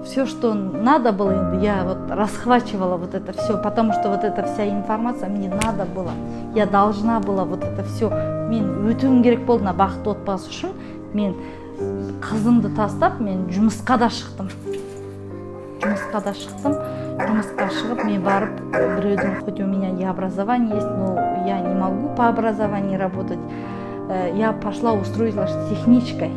все, что надо было, я вот расхвачивала вот это все, потому что вот эта вся информация мне надо было. Я должна была вот это все. Мен өтуім керек болды мына бақытты отбасы үшін. Мен қызымды тастап, мен жұмысқа да шықтым. Жұмысқа шығып, мен барып, біреудің, хоть у меня и образование есть, но я не могу по образованию работать. Я пошла устроилась техничкой.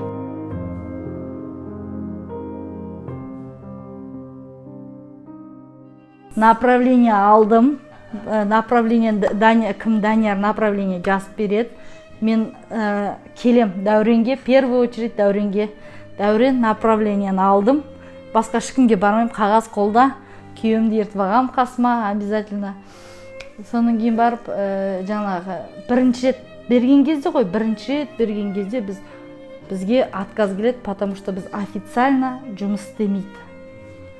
Направление алдым. Направление Данияр направление жазып береді. Мен келем Дәуренге, первую очередь Дәуренге. Дәурен направлениені алдым. Басқа ешкімге бармаймын, қағаз қолда. Күйеуімді ертіп алғам қасыма обязательно. Соның кейін барып, жаңағы бірінші рет берген кезде бізге отказ келеді, потому что біз официально жұмыс істемейді.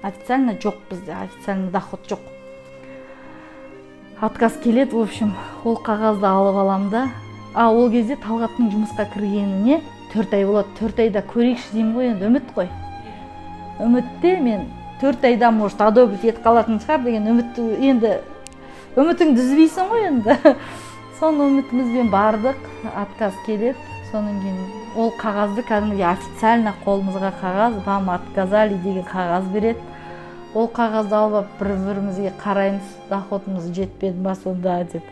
Официально жоқ бізде, официально доход жоқ. Отказ келеді, в общем, ол қағазды алып алам да. Ол кезде Талғаттың жұмысқа кіргеніне 4 ай болады. 4 айда көрейікші деймін ғой, енді үміт қой. Үмітте мен 4 айда может одобрить етіп қалатын шығар деген үмітті, енді үмітіңді үзбейсің ғой енді. Соның үмітімізбен бардық, отказ келеді. Соның кейін ол қағазды кәдімгі официально қолымызға қағаз, вам отказали деген қағаз береді. Ол қағазды алып бір-бірімізге қараймыз, доходымыз жетпеді ма сонда деп.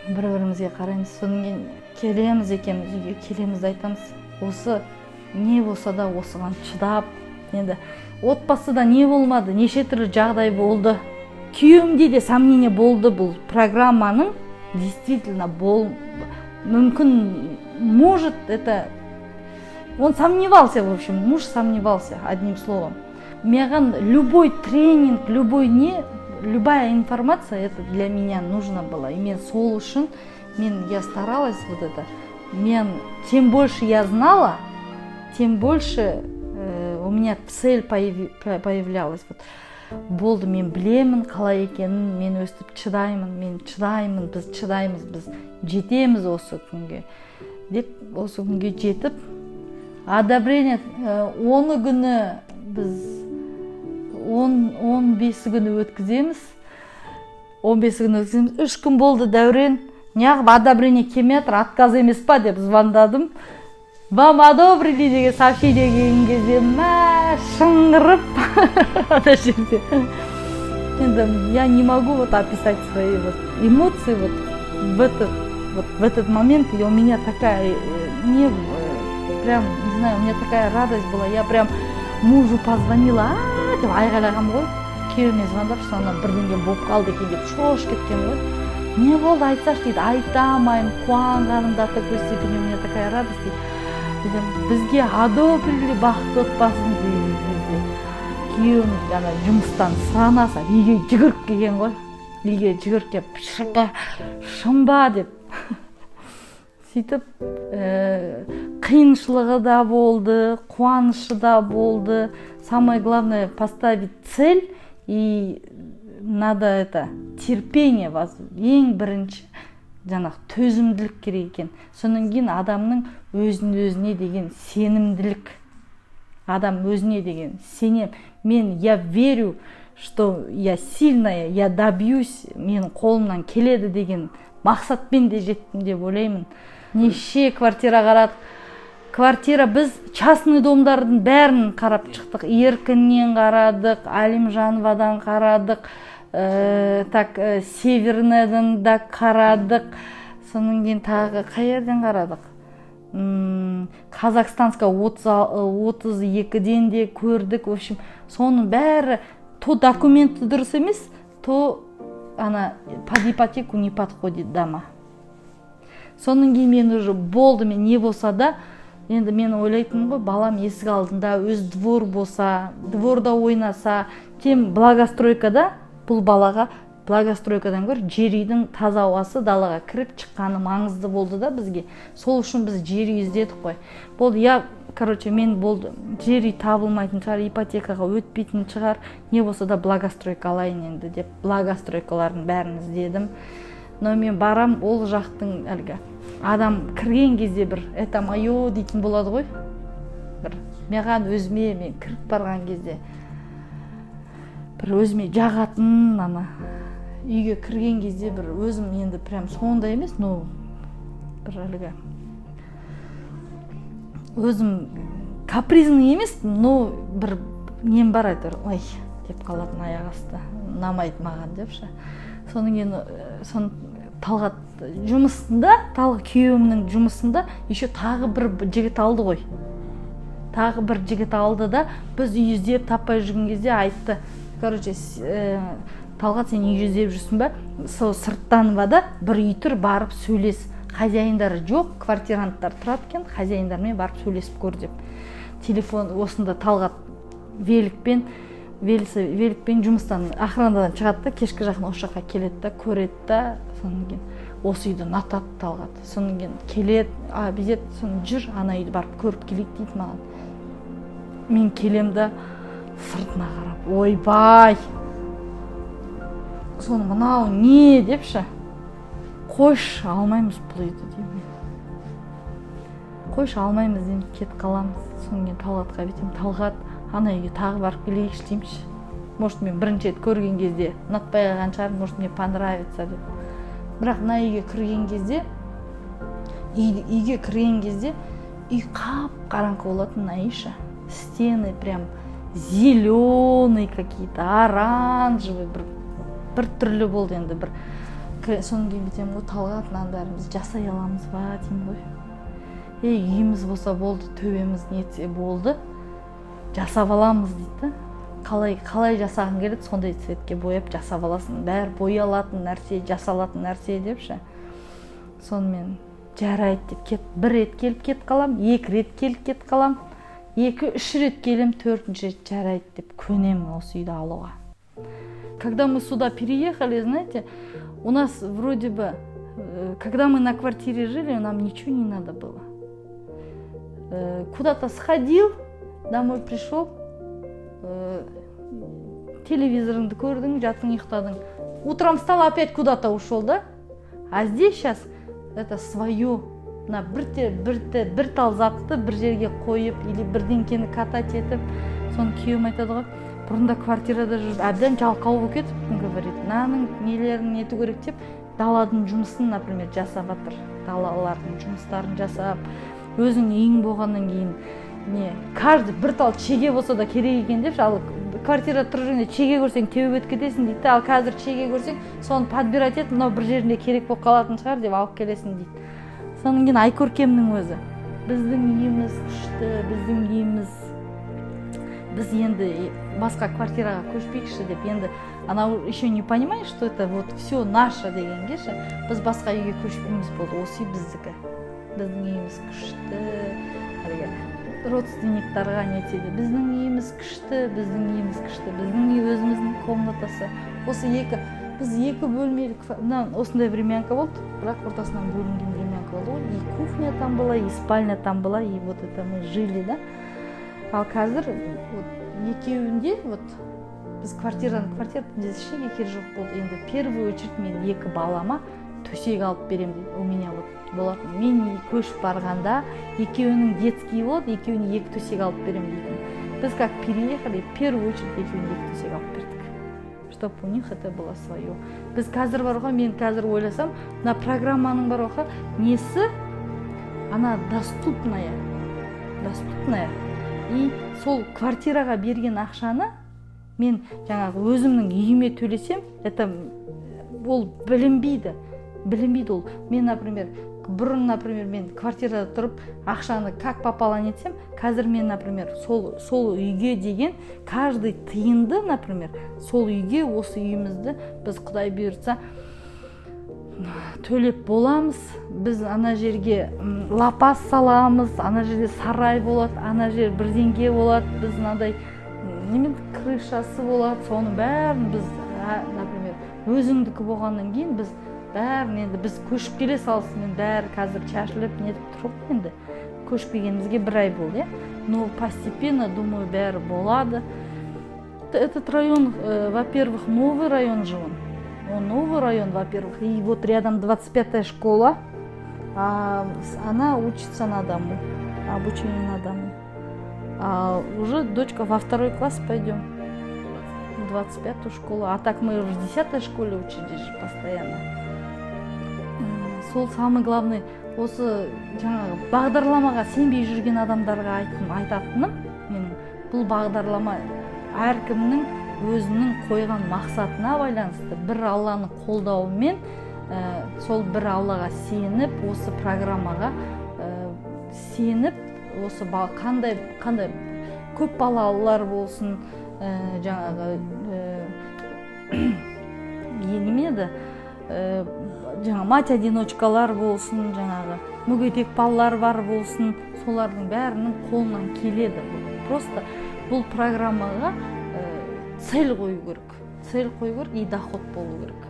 Бір-бірімізге қараймыз. Соның кейін келеміз екенбіз, үйге келеміз айтамыз. Осы не болса да осыған шыдап, енді отбасыда не болмады, неше түрлі жағдай болды. Күйеуімде де сомнение болды бұл программаның действительно мүмкін, может, это... Он сомневался, в общем, муж сомневался, одним словом. Маған любой тренинг, любая информация, это для меня нужно было. И мен сол үшін, я старалась вот это. Тем больше я знала, тем больше у меня цель появлялась. Болды, мен білемін қалай екенін, мен өстіп чыдаймын, біз чыдаймыз, біз жетеміз осы күнге. Деп, осы күнге жетіп, одобрение 10 күні біз 15 күні өткіземіз. 3 күн болды Дәурен, неғып одобрение келмейатыр, отказ емес па деп звондадым. Вам одобрили деген сообщение келген кезде шыңғырып ана жерде. Енді я не могу описать свои эмоции в этот момент. И у меня такая, прям, не знаю, у меня такая радость была. Я прям мужу позвонила, деп айғайлағам ғой. Күйеуіме звондап, что ана бірдеңе болып қалды екен деп шошып кеткен ғой. Не болды, айтсашы дейді, айта алмаймын, қуанғаным до такой степени, у меня такая радость. Бізге одобрили бақытты отбасын дейді. Күйеуім жұмыстан сұранаса, үйге жүгіріп келген ғой. Үйге жүгіріп келіп, шынба деп. Сөйтіп, қиыншылығы да болды, қуанышы да болды. Самое главное поставить цель, и надо терпение, ең бірінші. Жаңағы төзімділік керек екен. Соның кейін адамның өзіне деген сенімділік. Адам өзіне деген сенем. Я верю, что я сильная, я добьюсь, менің қолымнан келеді деген мақсатпен де жеттім деп ойлаймын. Неше квартира қарадық. Квартира біз частный домдардың бәрін қарап шықтық. Еркіннен қарадық, Алимжановадан қарадық. Северныйдан да қарадық. Соның кейін тағы қай жерден қарадық? Казахстанска 32-ден де көрдік. В общем, соның бәрі то документі дұрыс емес, то под ипотеку не подходит дома. Соның кейін мен уже болды, мен не болса да, енді мен ойлайтын ғой, балам есік алдында өз двор болса, дворда ойнаса, тем благостройкада бұл балаға благостройкадан гөр жер үйдің таза ауасы далаға кіріп шыққаны маңызды болды да бізге. Сол үшін біз жер үй іздедік қой. Болды, мен болды, жер үй табылмайтын шығар, ипотекаға өтпейтін шығар, не болса да благостройка алайын енді деп благостройкалардың бәрін іздедім. Но мен барам, ол жақтың әлгі адам кірген кезде бір это моё дейтін болады ғой. маған өзіме мен кіріп барған кезде бір өзіме жағатын ана үйге кірген кезде бір өзім енді прям сондай емес, но бір әлгі өзім капризный емес, но бір нем бар әйтеуір, ой деп қалатын аяқ асты, ұнамайды маған депші. Содан кейін Талғат жұмысында, күйеуімнің жұмысында еще тағы бір жігіт алды ғой. Тағы бір жігіт алды да, біз үй іздеп таппай жүрген кезде айтты, короче, Талғат сен үй іздеп жүрсің ба? Сол сырттан да бір үй тұр, барып сөйлес. Хозяиндары жоқ, квартиранттар тұрады екен, хозяиндармен барып сөйлесіп көр деп. Телефон осында Талғат великпен жұмыстан охранадан шығады да, кешкі жақын осы жаққа келеді да, көреді да, содан кейін осы үйді ұнатады Талғат. Содан кейін келеді, бүйтеді, соны жүр, ана үйді барып көріп келейік дейді маған. Мен келем да сыртына қарап, ойбай, соны мынау не депші, қойшы, алмаймыз бұл үйді деймін. Қойшы, алмаймыз деймін, кетіп қаламыз. Содан кейін Талғатқа бүйтем, Талғат, ана үйге тағы барып келейікші деймші. Может, мен бірінші рет көрген кезде ұнатпай қалған шығар, может, мне понравится деп. Бірақ мына үйге кірген кезде үй қап-қараңғы болатын Аиша. Стены прям зеленый какие-то, оранжевый, бір түрлі болды енді бір. Содан кейін бітем ғой, Талғат, мынаның бәрін біз жасай аламыз ба деймін ғой. Үйіміз болса болды, төбеміз нетсе болды, жасап аламыз дейді. Қалай жасағың келеді, сондай цветке бояп жасап аласың. Бәрі боялатын нәрсе, жасалатын нәрсе депші. Сонымен жарайды деп бір рет келіп кет қалам, екі рет келіп кет қалам, үш рет келем, төртінші рет жарайды деп көнемін осы үйді алуға. Когда мы сюда переехали, знаете, у нас вроде бы, когда мы на квартире жили, нам ничего не надо было. Куда-то сходил, домой пришел, телевизорыңды көрдің, жаттың, ұйықтадың. Утром встал, опять куда-то ушел, да? А здесь сейчас это свое, бір тал затты бір жерге қойып, или бірдеңкені катать етіп, соны күйеуім айтады ғой, бұрында квартирада жүріп, әбден жалқау болып кетіп, говорит, мынаның нелерін нету керек деп, даладың жұмысын, например, жасап жатыр. Далалардың жұмыстарын жасап, өзің үйің болғаннан кейін, каждый бір тал чеге болса да керек екен деп, ал квартирада тұрып жүргенде чеге көрсең теуіп кетесің дейді, ал қазір чеге көрсең, соны подбирать ет, мынау бір жерінде керек болып қалатын шығар деп алып келесің дейді. Содан кейін Айкөркемнің өзі, біздің үйіміз күшті, біздің үйіміз, біз енді басқа квартираға көшпейікші деп, енді анау еще не понимаешь, что это вот все наше дегенге ше, біз басқа үйге көшпейміз болды, осы үй біздікі. Біздің үйіміз күшті, родственниктарға нетеді, біздің үйіміз күшті, біздің үй өзіміздің комнатасы. Біз екі бөлмелі, осындай времянка болды, бірақ ортасынан бөлінген времянка болды. И кухня там была, и спальня там была, и вот это мы жили, да. Ал қазір екеуінде, біз квартираның ішінде керек жоқ болды. Енді первую очередь мен екі балама төсек алып берем дейді. У меня болады. Мен көшіп барғанда екеуінің детский болады, екеуіне екі төсек алып берем дейді. Біз как переехали, первую очередь екеуіне екі төсек алып бердік. Чтобы у них это было свое. Біз қазір бар ғой, мен қазір ойласам, на программаның бар ғой, несі, она доступная. И сол квартираға берген ақшаны мен жаңағы өзімнің үйіме төлесем, это ол білінбейді ол. Мен, например, мен квартирада тұрып ақшаны как попало нетсем, қазір мен, например, сол үйге деген каждый тиынды, например, сол үйге, осы үйімізді біз Құдай бұйыртса төлеп боламыз. Біз ана жерге лапас саламыз, ана жерде сарай болады, ана жер бірдеңке болады, біз мынадай крышасы болады, соны бәрін біз, например, өзіңдікі болғаннан кейін біз бәрін енді біз көшіп келе салысымен бәрі қазір шашылып нетіп тұрып, енді көшпегенімізге бір ай болды, но постепенно, думаю, бәрі болады. Этот район, во-первых, новый район же он новый район, во-первых, и вот рядом 25-я школа, она учится на дому, обучение на дому. А уже дочка во 2 класс пойдем. 25-ю школу. А так мы уже в 10-й школе учились постоянно. Сол самый главный, осы жаңағы бағдарламаға сенбей жүрген адамдарға айтатыным, мен бұл бағдарлама әркімнің өзінің қойған мақсатына байланысты, бір Алланың қолдауымен, сол бір Аллаға сеніп, осы программаға сеніп, осы қандай көп балалылар болсын, жаңағы енемеді, жаңа мать-одиночкалар болсын, жаңағы мүгедек балалар бар болсын, солардың бәрінің қолынан келеді. Просто бұл программаға цель қою керек. Цель қою керек и доход болу керек.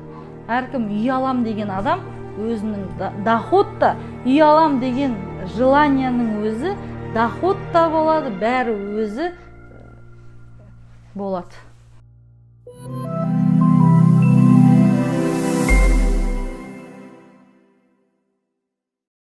Әркім үй алам деген адам өзінің доход та, үй алам деген желанияның өзі, доход та болады, бәрі өзі болады.